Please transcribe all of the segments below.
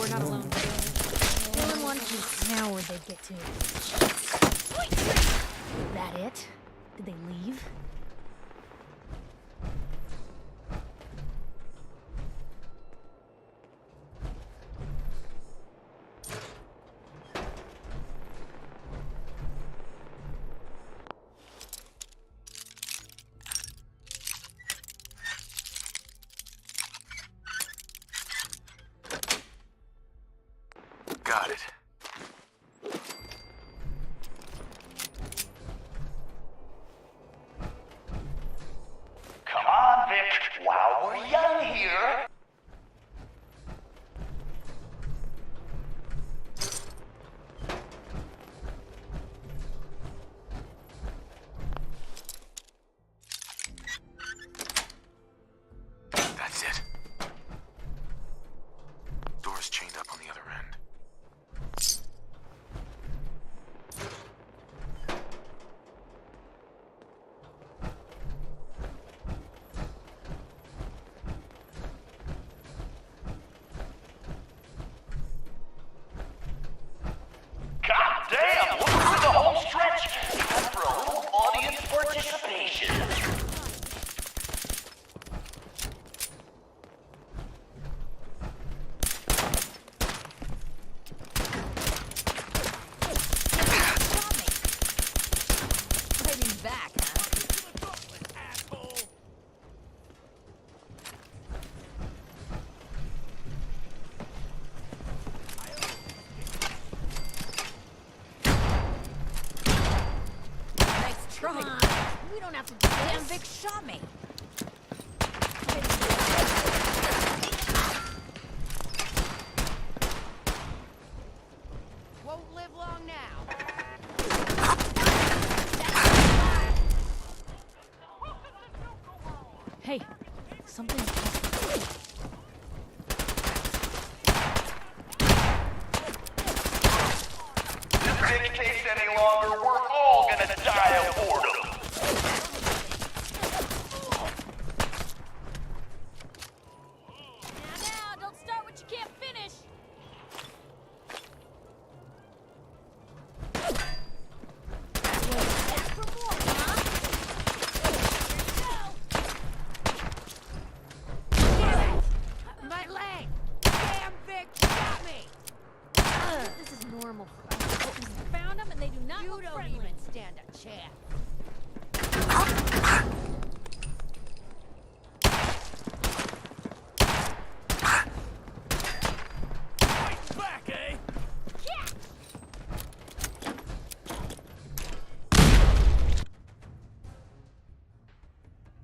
we're not alone. Still in one piece. Now where'd they get to? That it? Did they leave? Got it. Come on, Vic, while we're young here. That's it. Door's chained up on the other end. God damn, look at the whole stretch. Time for a little audience participation. Fighting back, huh? Nice try. Come on. We don't have to do this. Damn, Vic shot me. Won't live long now. Hey, something. This isn't case any longer. We're all gonna die of boredom. Now, don't start what you can't finish. Back for more, huh? Damn it! My leg! Damn, Vic shot me! This is normal for us. We found them and they do not look friendly. You don't even stand a chance. Back, eh?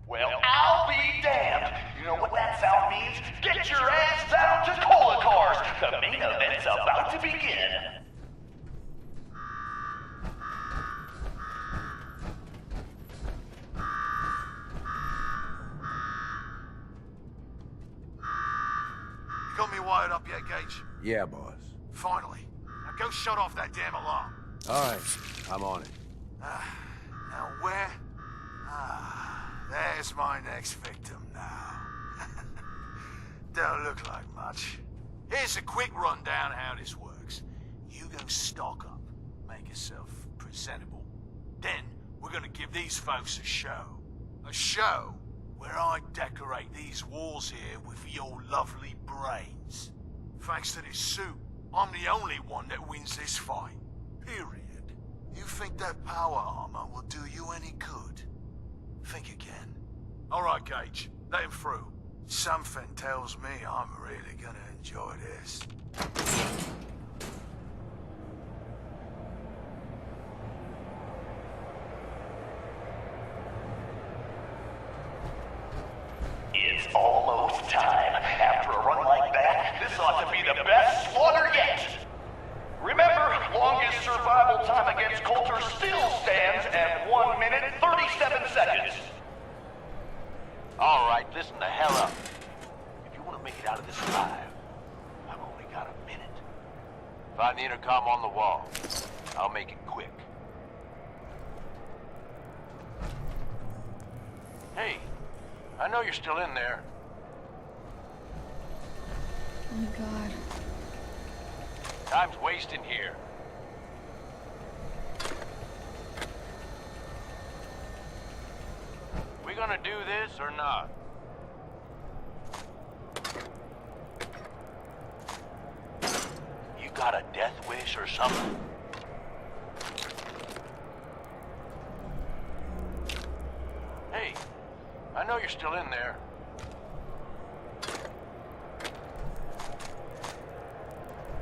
Well, I'll be damned. You know what that sound means? Get your ass down to Cola Cars. The main event's about to begin. You got me wired up yet, Gage? Yeah, boss. Finally. Now go shut off that damn alarm. All right, I'm on it. Now where? There's my next victim now. Don't look like much. Here's a quick rundown how this works. You go stock up, make yourself presentable. Then we're gonna give these folks a show. A show where I decorate these walls here with your lovely brains. Thanks to this suit, I'm the only one that wins this fight. Period. You think that power armor will do you any good? Think again. All right, Gage. Let him through. Something tells me I'm really gonna enjoy this. It's almost time. After a run like that, this ought to be the best slaughter yet. Remember, longest survival time against Coulter still stands at 1 minute 37 seconds. All right, listen the hell up. If you want to make it out of this alive, I've only got a minute. Find the intercom on the wall. I'll make it quick. Hey, I know you're still in there. Oh my god. Time's wasting here. We gonna do this or not? You got a death wish or something? Hey, I know you're still in there.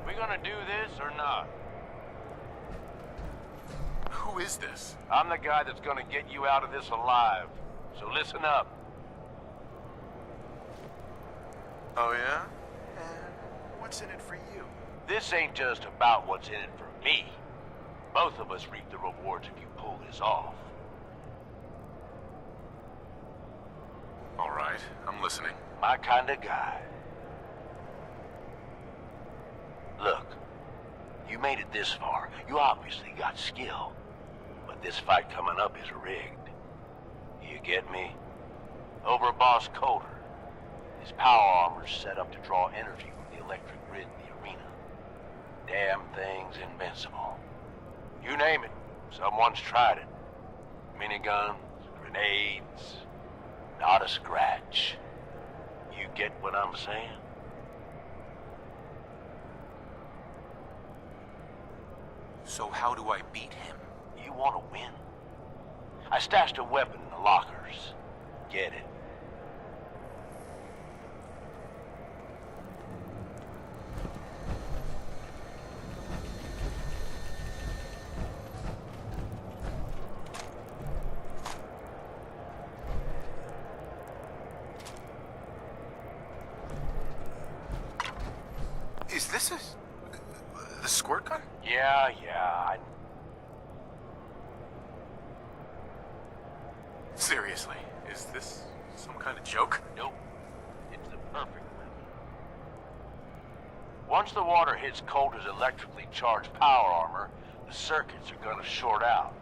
We gonna do this or not? Who is this? I'm the guy that's gonna get you out of this alive. So listen up. Oh, yeah? And what's in it for you? This ain't just about what's in it for me. Both of us reap the rewards if you pull this off. All right, I'm listening. My kind of guy. Look, you made it this far. You obviously got skill. But this fight coming up is rigged. You get me? Overboss Coulter. His power armor's set up to draw energy from the electric grid in the arena. Damn thing's invincible. You name it, someone's tried it. Miniguns, grenades, not a scratch. You get what I'm saying? So how do I beat him? You want to win? I stashed a weapon in the lockers. Get it. Is this the squirt gun? Yeah. Seriously, is this some kind of joke? Nope. It's the perfect weapon. Once the water hits Coulter's electrically charged power armor, the circuits are gonna short out.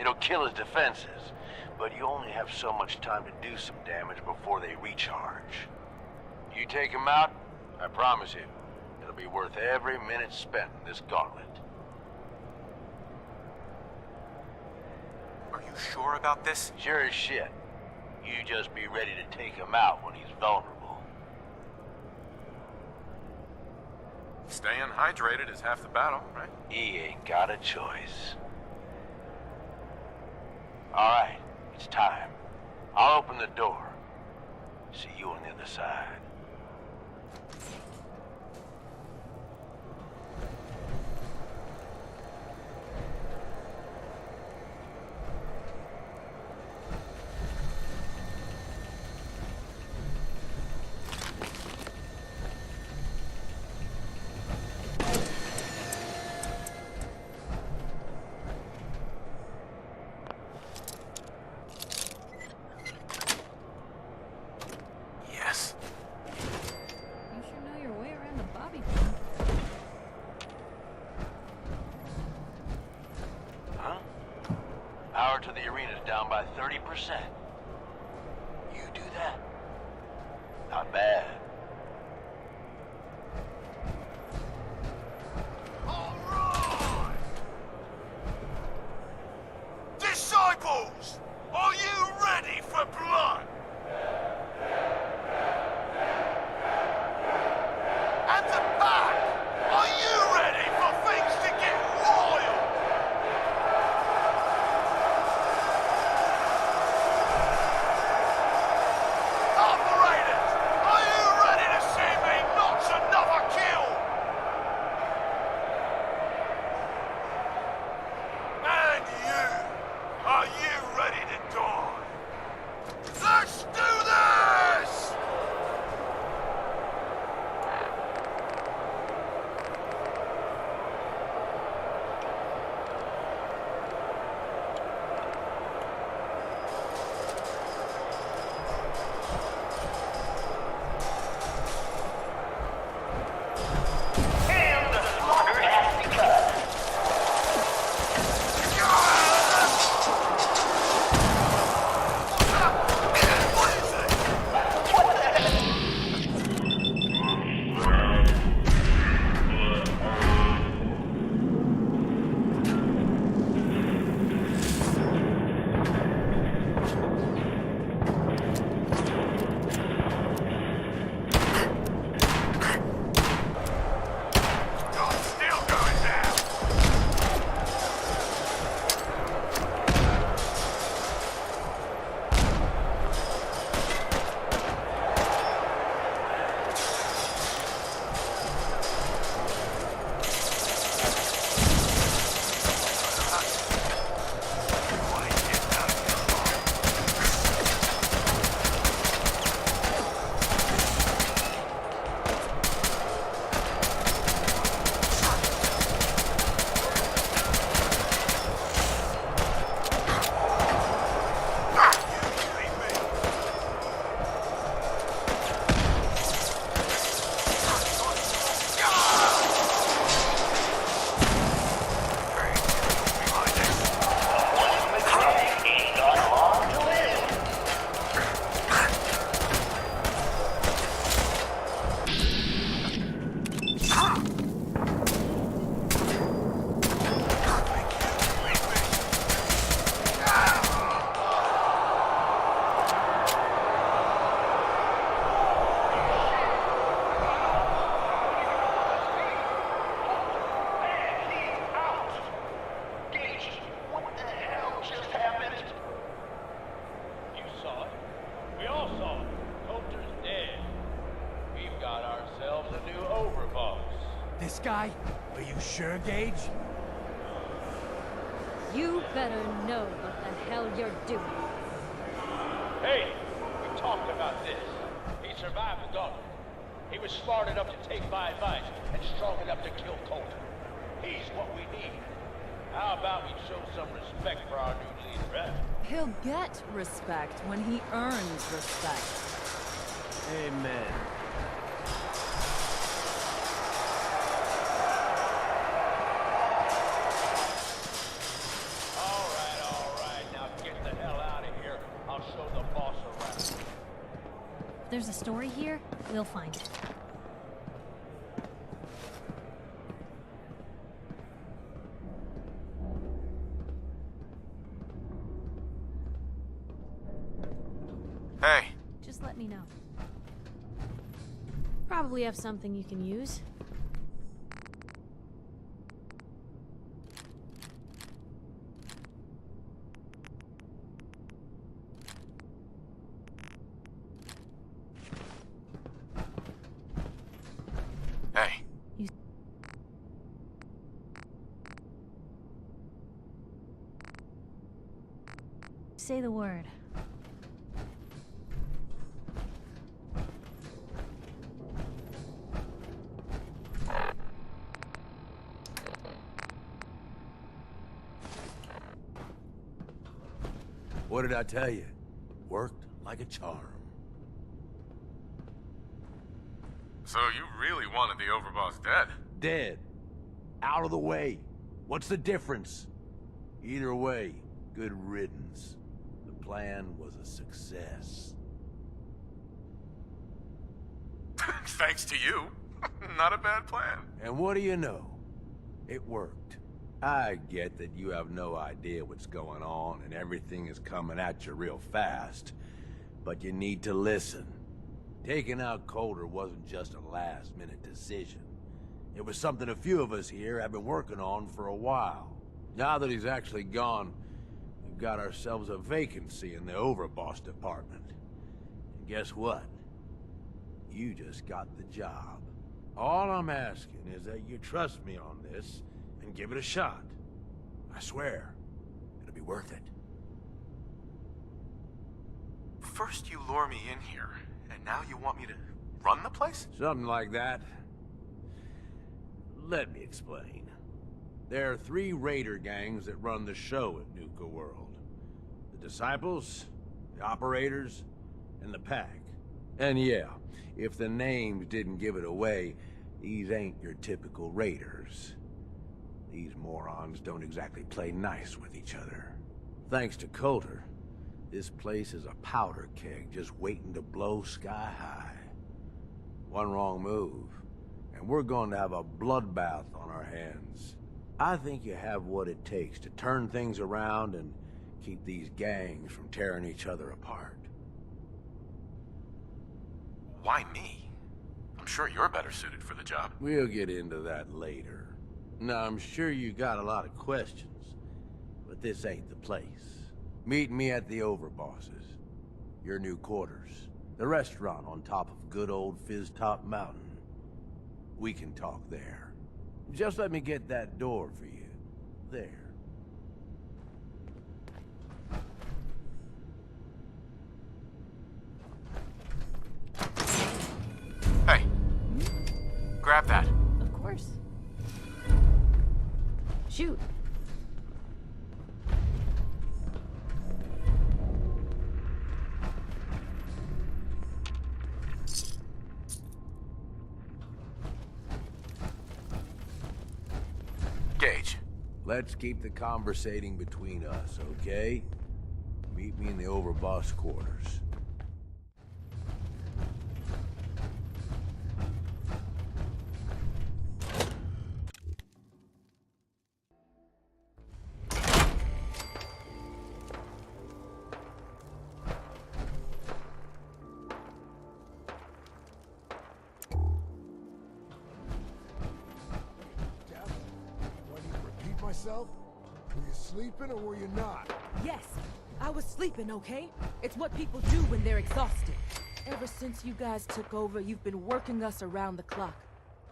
It'll kill his defenses, but you only have so much time to do some damage before they recharge. You take him out, I promise you, it'll be worth every minute spent in this gauntlet. Are you sure about this? Sure as shit. You just be ready to take him out when he's vulnerable. Staying hydrated is half the battle, right? He ain't got a choice. Alright, it's time. I'll open the door. See you on the other side. Yes. You sure know your way around the bobby pin. Huh? Power to the arena's down by 30%. You do that? Not bad. All right! Disciples, are you ready for blood? At the back, are you ready for things to get royal? Operators, are you This guy? Are you sure, Gage? You better know what the hell you're doing. Hey, we talked about this. He survived the gauntlet. He was smart enough to take my advice and strong enough to kill Coulter. He's what we need. How about we show some respect for our new leader, eh? He'll get respect when he earns respect. Amen. All right. Now get the hell out of here. I'll show the boss around. If there's a story here, we'll find it. Hey, Just let me know. Probably have something you can use. hey. Say the word. What did I tell you? Worked like a charm. So you really wanted the Overboss dead? Dead. Out of the way. What's the difference? Either way, good riddance. The plan was a success. Thanks to you. Not a bad plan. And what do you know? It worked. I get that you have no idea what's going on and everything is coming at you real fast. But you need to listen. Taking out Coulter wasn't just a last-minute decision. It was something a few of us here have been working on for a while. Now that he's actually gone, we've got ourselves a vacancy in the Overboss department. And guess what? You just got the job. All I'm asking is that you trust me on this and give it a shot. I swear, it'll be worth it. First you lure me in here, and now you want me to run the place? Something like that. Let me explain. There are 3 raider gangs that run the show at Nuka-World. The Disciples, the Operators, and the Pack. And yeah, if the names didn't give it away, these ain't your typical raiders. These morons don't exactly play nice with each other. Thanks to Coulter, this place is a powder keg just waiting to blow sky high. One wrong move, and we're going to have a bloodbath on our hands. I think you have what it takes to turn things around and keep these gangs from tearing each other apart. Why me? I'm sure you're better suited for the job. We'll get into that later. Now, I'm sure you got a lot of questions, but this ain't the place. Meet me at the Overbosses, your new quarters, the restaurant on top of good old FIZZTOP Mountain. We can talk there. Just let me get that door for you. There. Hey, grab that. Of course. Shoot. Gage. Let's keep the conversating between us, okay? Meet me in the Overboss quarters. Myself? Were you sleeping or were you not? Yes, I was sleeping, okay? It's what people do when they're exhausted. Ever since you guys took over, you've been working us around the clock.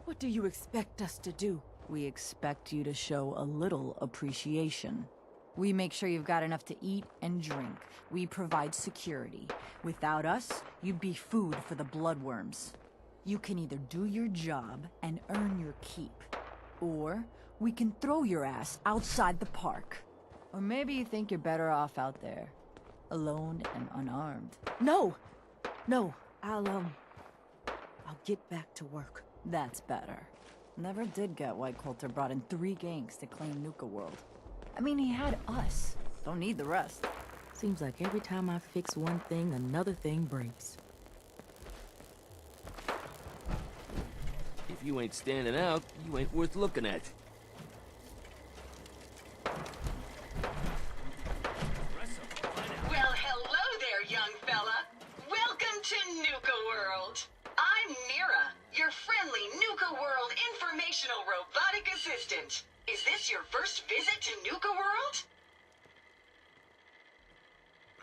What do you expect us to do? We expect you to show a little appreciation. We make sure you've got enough to eat and drink. We provide security. Without us, you'd be food for the bloodworms. You can either do your job and earn your keep, or we can throw your ass outside the park. Or maybe you think you're better off out there, alone and unarmed. No! No, I'll get back to work. That's better. Never did get why Coulter brought in 3 gangs to claim Nuka-World. I mean, he had us. Don't need the rest. Seems like every time I fix one thing, another thing breaks. If you ain't standing out, you ain't worth looking at. Well, hello there, young fella. Welcome to Nuka-World. I'm Mira, your friendly Nuka-World informational robotic assistant. Is this your first visit to Nuka-World?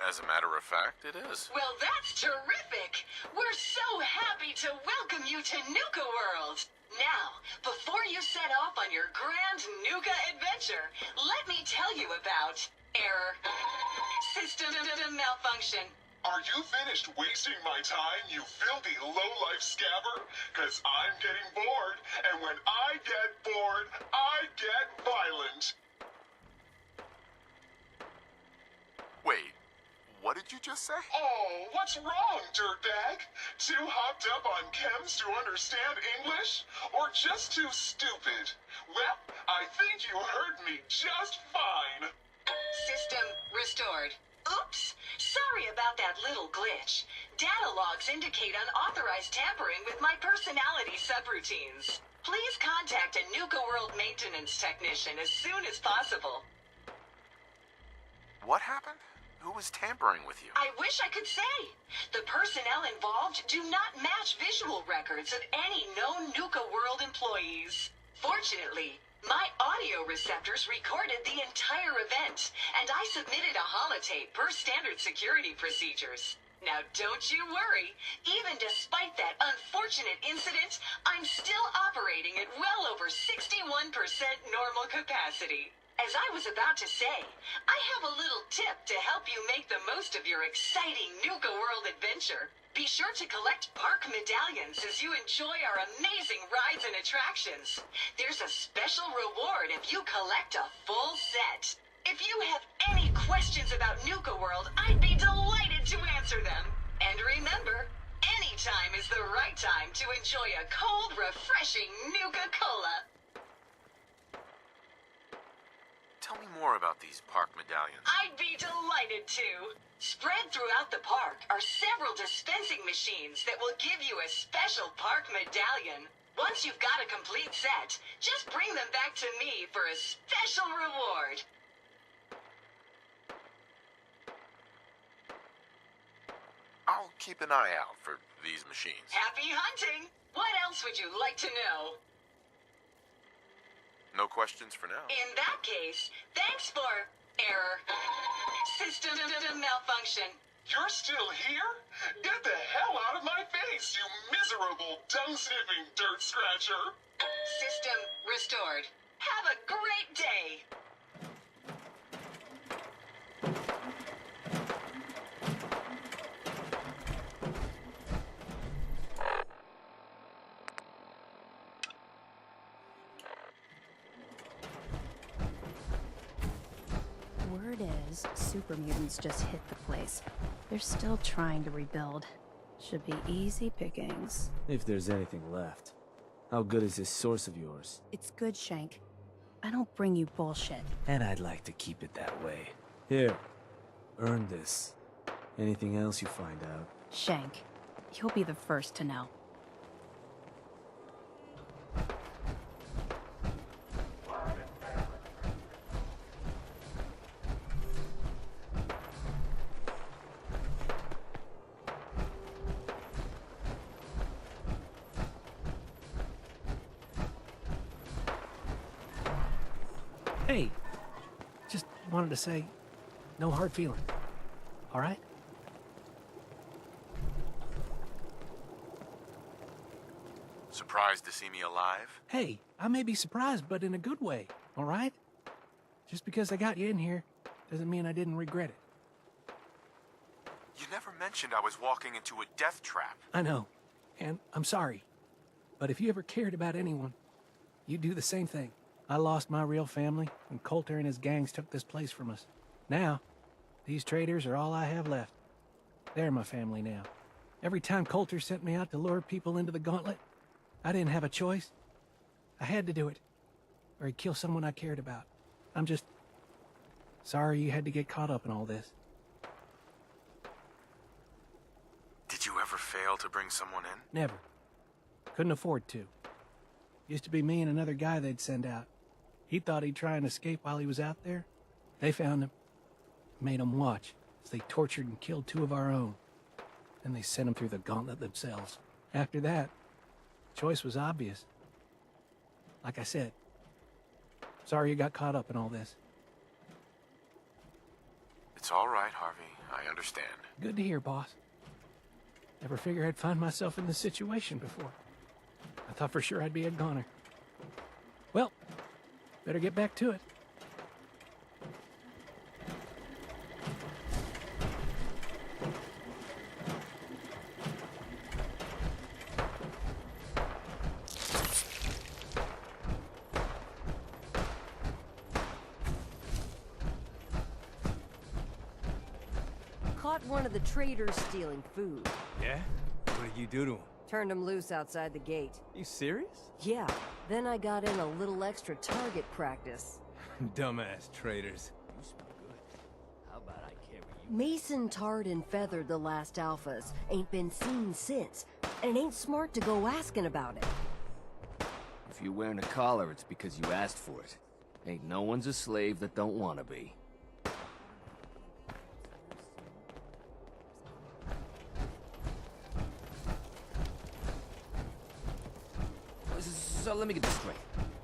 As a matter of fact, it is. Well, that's terrific. We're so happy to welcome you to Nuka-World. Now, before you set off on your grand Nuka adventure, let me tell you about error, system malfunction. Are you finished wasting my time, you filthy low-life scabber? 'Cause I'm getting bored, and when I get bored, I get violent. Wait, what did you just say? Oh, what's wrong, dirtbag? Too hopped up on chems to understand English? Or just too stupid? Well, I think you heard me just fine. System restored. Oops! Sorry about that little glitch. Data logs indicate unauthorized tampering with my personality subroutines. Please contact a Nuka-World maintenance technician as soon as possible. What happened? Who was tampering with you? I wish I could say. The personnel involved do not match visual records of any known Nuka-World employees. Fortunately, my audio receptors recorded the entire event, and I submitted a holotape per standard security procedures. Now don't you worry, even despite that unfortunate incident, I'm still operating at well over 61% normal capacity. As I was about to say, I have a little tip to help you make the most of your exciting Nuka-World adventure. Be sure to collect park medallions as you enjoy our amazing rides and attractions. There's a special reward if you collect a full set. If you have any questions about Nuka-World, I'd be delighted to answer them. And remember, any time is the right time to enjoy a cold, refreshing Nuka-Cola. Tell me more about these park medallions. I'd be delighted to. Spread throughout the park are several dispensing machines that will give you a special park medallion. Once you've got a complete set, just bring them back to me for a special reward. I'll keep an eye out for these machines. Happy hunting! What else would you like to know? No questions for now. In that case, thanks for error. System malfunction. You're still here? Get the hell out of my face, you miserable, dung-sniffing dirt scratcher! System restored. Have a great day! Word is, super mutants just hit the place. They're still trying to rebuild. Should be easy pickings. If there's anything left. How good is this source of yours? It's good, Shank. I don't bring you bullshit. And I'd like to keep it that way. Here, earn this. Anything else you find out? Shank, you'll be the first to know. Hey, just wanted to say, no hard feeling. All right? Surprised to see me alive? Hey, I may be surprised, but in a good way, all right? Just because I got you in here doesn't mean I didn't regret it. You never mentioned I was walking into a death trap. I know, and I'm sorry. But if you ever cared about anyone, you'd do the same thing. I lost my real family when Coulter and his gangs took this place from us. Now, these traitors are all I have left. They're my family now. Every time Coulter sent me out to lure people into the gauntlet, I didn't have a choice. I had to do it, or he'd kill someone I cared about. I'm just sorry you had to get caught up in all this. Did you ever fail to bring someone in? Never. Couldn't afford to. Used to be me and another guy they'd send out. He thought he'd try and escape while he was out there. They found him, made him watch as they tortured and killed 2 of our own. Then they sent him through the gauntlet themselves. After that, the choice was obvious. Like I said, sorry you got caught up in all this. It's all right, Harvey. I understand. Good to hear, boss. Never figured I'd find myself in this situation before. I thought for sure I'd be a goner. Well, better get back to it. Caught one of the traders stealing food. Yeah? What did you do to him? Turned him loose outside the gate. You serious? Yeah, then I got in a little extra target practice. Dumbass traitors. You smell good. How about I carry you? Mason tarred and feathered the last alphas. Ain't been seen since. And it ain't smart to go asking about it. If you're wearing a collar, it's because you asked for it. Ain't no one's a slave that don't want to be. So let me get this straight.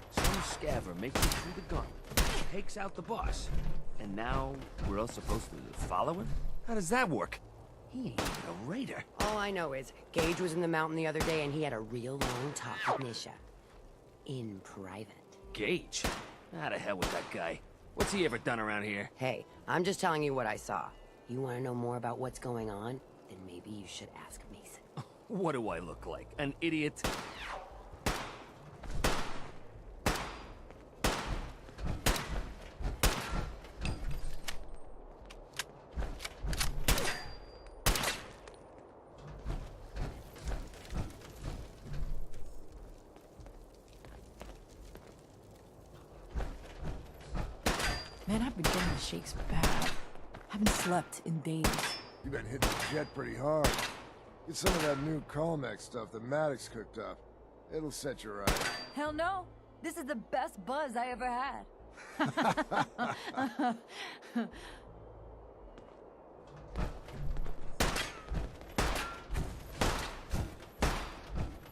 Some scaver makes it through the gauntlet, takes out the boss, and now we're all supposed to follow him? How does that work? He ain't even a raider. All I know is, Gage was in the mountain the other day and he had a real long talk with Nisha. In private. Gage? How the hell with that guy? What's he ever done around here? Hey, I'm just telling you what I saw. You want to know more about what's going on? Then maybe you should ask Mason. What do I look like? An idiot? Man, I've been getting the shakes bad. Haven't slept in days. You've been hitting the jet pretty hard. Get some of that new Colmex stuff that Maddox cooked up. It'll set you right. Hell no! This is the best buzz I ever had.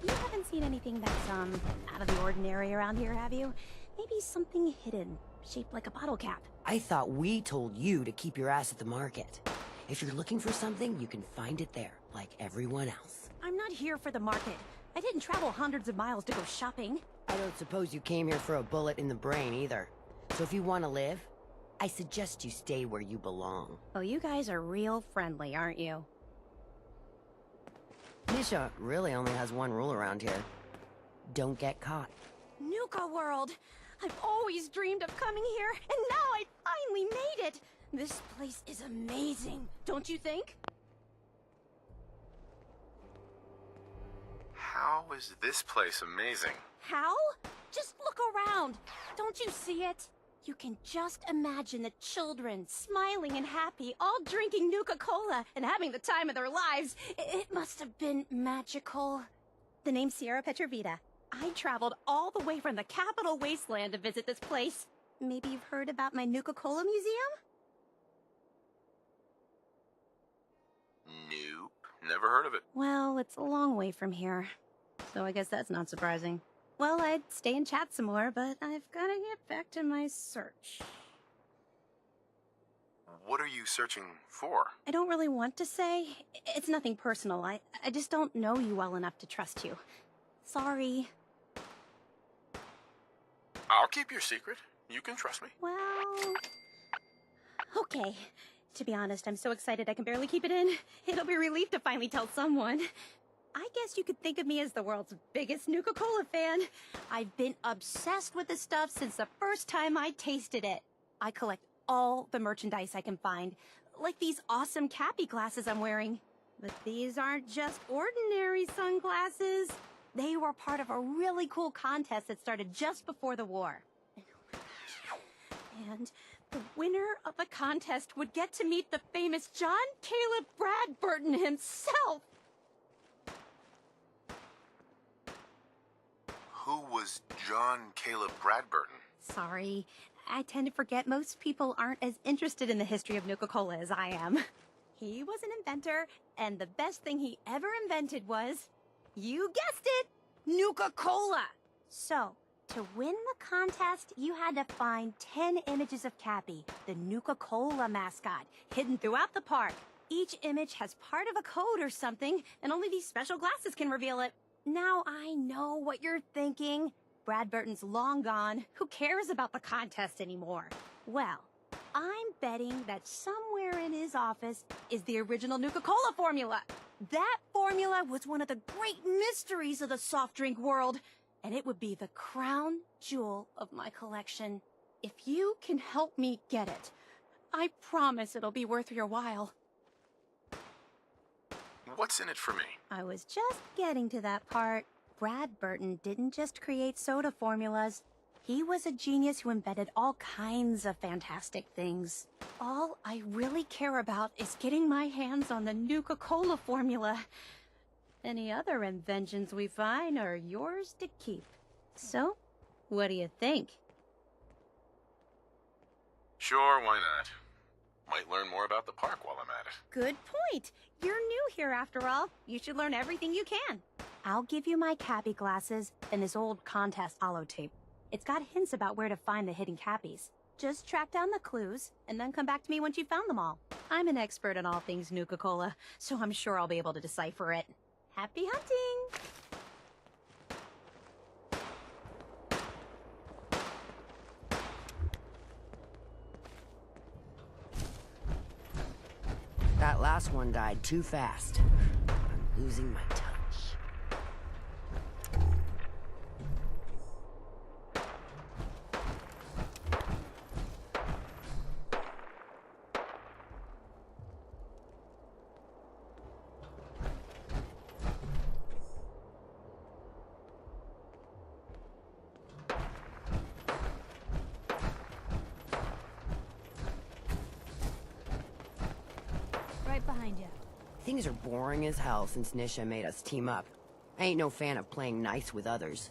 You haven't seen anything that's, out of the ordinary around here, have you? Maybe something hidden, shaped like a bottle cap. I thought we told you to keep your ass at the market. If you're looking for something, you can find it there, like everyone else. I'm not here for the market. I didn't travel hundreds of miles to go shopping. I don't suppose you came here for a bullet in the brain either. So if you want to live, I suggest you stay where you belong. Oh, you guys are real friendly, aren't you? Nisha really only has one rule around here. Don't get caught. Nuka-World! I've always dreamed of coming here, and now I finally made it! This place is amazing, don't you think? How is this place amazing? How? Just look around. Don't you see it? You can just imagine the children, smiling and happy, all drinking Nuka-Cola and having the time of their lives. It must have been magical. The name's Sierra Petrovita. I traveled all the way from the capital wasteland to visit this place. Maybe you've heard about my Nuka-Cola museum? Nope. Never heard of it. Well, it's a long way from here. So I guess that's not surprising. Well, I'd stay and chat some more, but I've gotta get back to my search. What are you searching for? I don't really want to say. It's nothing personal. I just don't know you well enough to trust you. Sorry. I'll keep your secret. You can trust me. Well... Okay. To be honest, I'm so excited I can barely keep it in. It'll be a relief to finally tell someone. I guess you could think of me as the world's biggest Nuka-Cola fan. I've been obsessed with this stuff since the first time I tasted it. I collect all the merchandise I can find, like these awesome CAPPY glasses I'm wearing. But these aren't just ordinary sunglasses. They were part of a really cool contest that started just before the war. And the winner of the contest would get to meet the famous John Caleb Bradburton himself. Who was John Caleb Bradburton? Sorry, I tend to forget most people aren't as interested in the history of Nuka-Cola as I am. He was an inventor, and the best thing he ever invented was, you guessed it, Nuka-Cola! So, to win the contest, you had to find 10 images of CAPPY, the Nuka-Cola mascot, hidden throughout the park. Each image has part of a code or something, and only these special glasses can reveal it. Now I know what you're thinking. Bradburton's long gone. Who cares about the contest anymore? Well, I'm betting that somewhere in his office is the original Nuka-Cola formula. That formula was one of the great mysteries of the soft drink world, and it would be the crown jewel of my collection. If you can help me get it, I promise it'll be worth your while. What's in it for me? I was just getting to that part. Bradburton didn't just create soda formulas. He was a genius who invented all kinds of fantastic things. All I really care about is getting my hands on the Nuka-Cola formula. Any other inventions we find are yours to keep. So, what do you think? Sure, why not? Might learn more about the park while I'm at it. Good point. You're new here after all. You should learn everything you can. I'll give you my CAPPY glasses and this old contest holotape. It's got hints about where to find the hidden CAPPYs. Just track down the clues, and then come back to me once you've found them all. I'm an expert in all things Nuka-Cola, so I'm sure I'll be able to decipher it. Happy hunting! That last one died too fast. I'm losing my touch. Behind you. Things are boring as hell since Nisha made us team up. I ain't no fan of playing nice with others.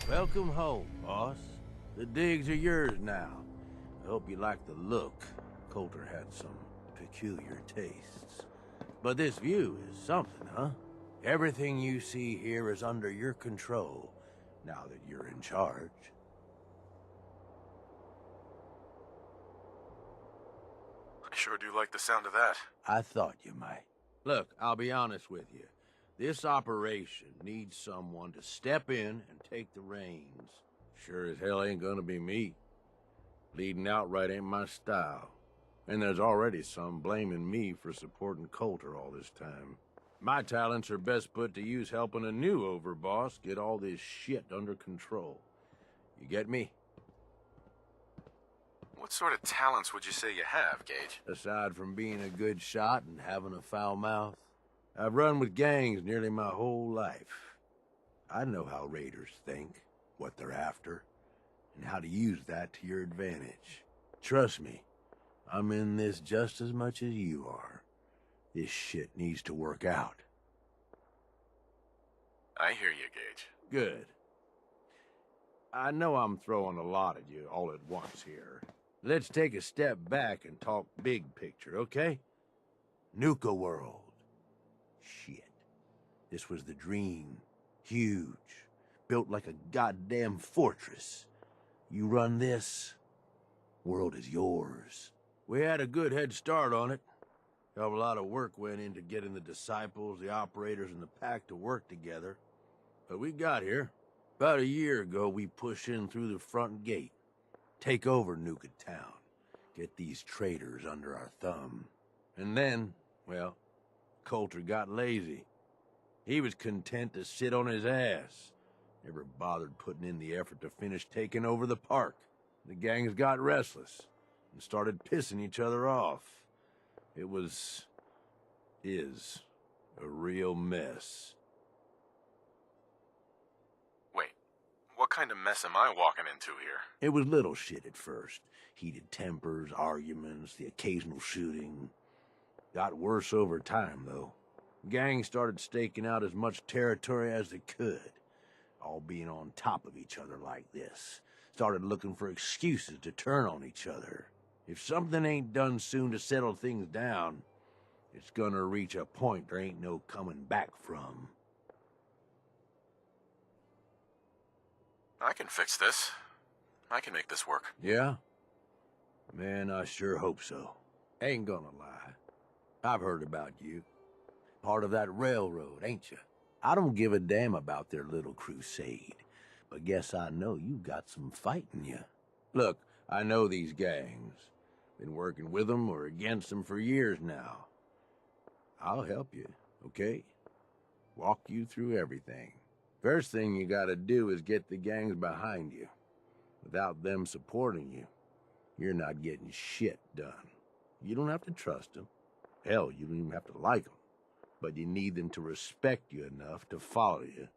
Welcome home, boss. The digs are yours now. I hope you like the look. Coulter had some peculiar tastes. But this view is something, huh? Everything you see here is under your control, now that you're in charge. I sure do like the sound of that. I thought you might. Look, I'll be honest with you. This operation needs someone to step in and take the reins. Sure as hell ain't gonna be me. Leading outright ain't my style. And there's already some blaming me for supporting Coulter all this time. My talents are best put to use helping a new overboss get all this shit under control. You get me? What sort of talents would you say you have, Gage? Aside from being a good shot and having a foul mouth, I've run with gangs nearly my whole life. I know how raiders think, what they're after. and how to use that to your advantage. Trust me, I'm in this just as much as you are. This shit needs to work out. I hear you, Gage. Good. I know I'm throwing a lot at you all at once here. Let's take a step back and talk big picture, okay? Nuka-World. Shit. This was the dream. Huge. Built like a goddamn fortress. You run this, world is yours. We had a good head start on it. A lot of work went into getting the disciples, the operators, and the pack to work together. But we got here. About a year ago, we pushed in through the front gate. Take over Nuka Town. Get these traitors under our thumb. And then, well, Coulter got lazy. He was content to sit on his ass. Never bothered putting in the effort to finish taking over the park. The gangs got restless and started pissing each other off. It is a real mess. Wait, what kind of mess am I walking into here? It was little shit at first. Heated tempers, arguments, the occasional shooting. Got worse over time, though. Gangs started staking out as much territory as they could, all being on top of each other like this. Started looking for excuses to turn on each other. If something ain't done soon to settle things down, it's gonna reach a point there ain't no coming back from. I can fix this. I can make this work. Yeah? Man, I sure hope so. Ain't gonna lie. I've heard about you. Part of that railroad, ain't you? I don't give a damn about their little crusade, but guess I know you got some fight in you. Look, I know these gangs. Been working with them or against them for years now. I'll help you, okay? Walk you through everything. First thing you gotta do is get the gangs behind you. Without them supporting you, you're not getting shit done. You don't have to trust them. Hell, you don't even have to like them. But you need them to respect you enough to follow you.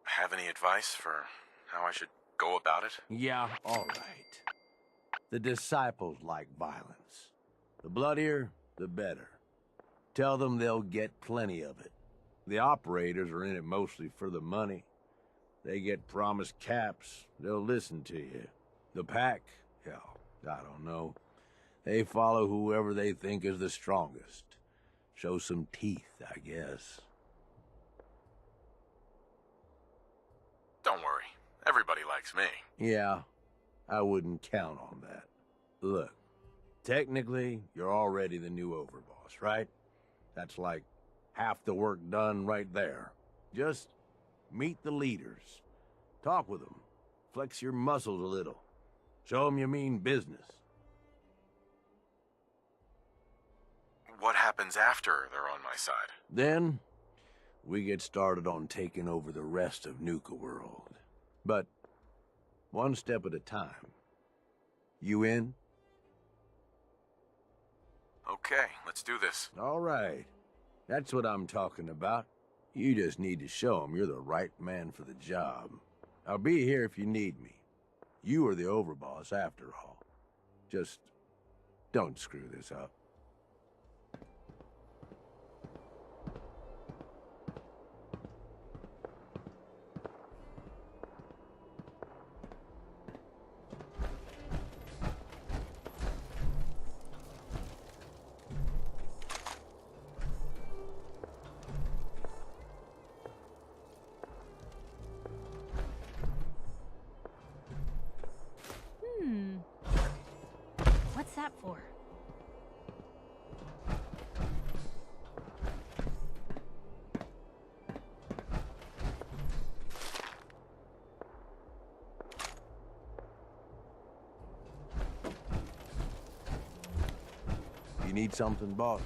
Have any advice for how I should go about it? Yeah, all right. The disciples like violence. The bloodier, the better. Tell them they'll get plenty of it. The operators are in it mostly for the money. They get promised caps, they'll listen to you. The pack, hell, I don't know. They follow whoever they think is the strongest. Show some teeth, I guess. Don't worry. Everybody likes me. Yeah, I wouldn't count on that. Look, technically, you're already the new Overboss, right? That's like half the work done right there. Just meet the leaders. Talk with them. Flex your muscles a little. Show them you mean business. What happens after they're on my side? Then, we get started on taking over the rest of Nuka-World. But, one step at a time. You in? Okay, let's do this. All right. That's what I'm talking about. You just need to show them you're the right man for the job. I'll be here if you need me. You are the Overboss after all. Just don't screw this up. What's that for? You need something, boss?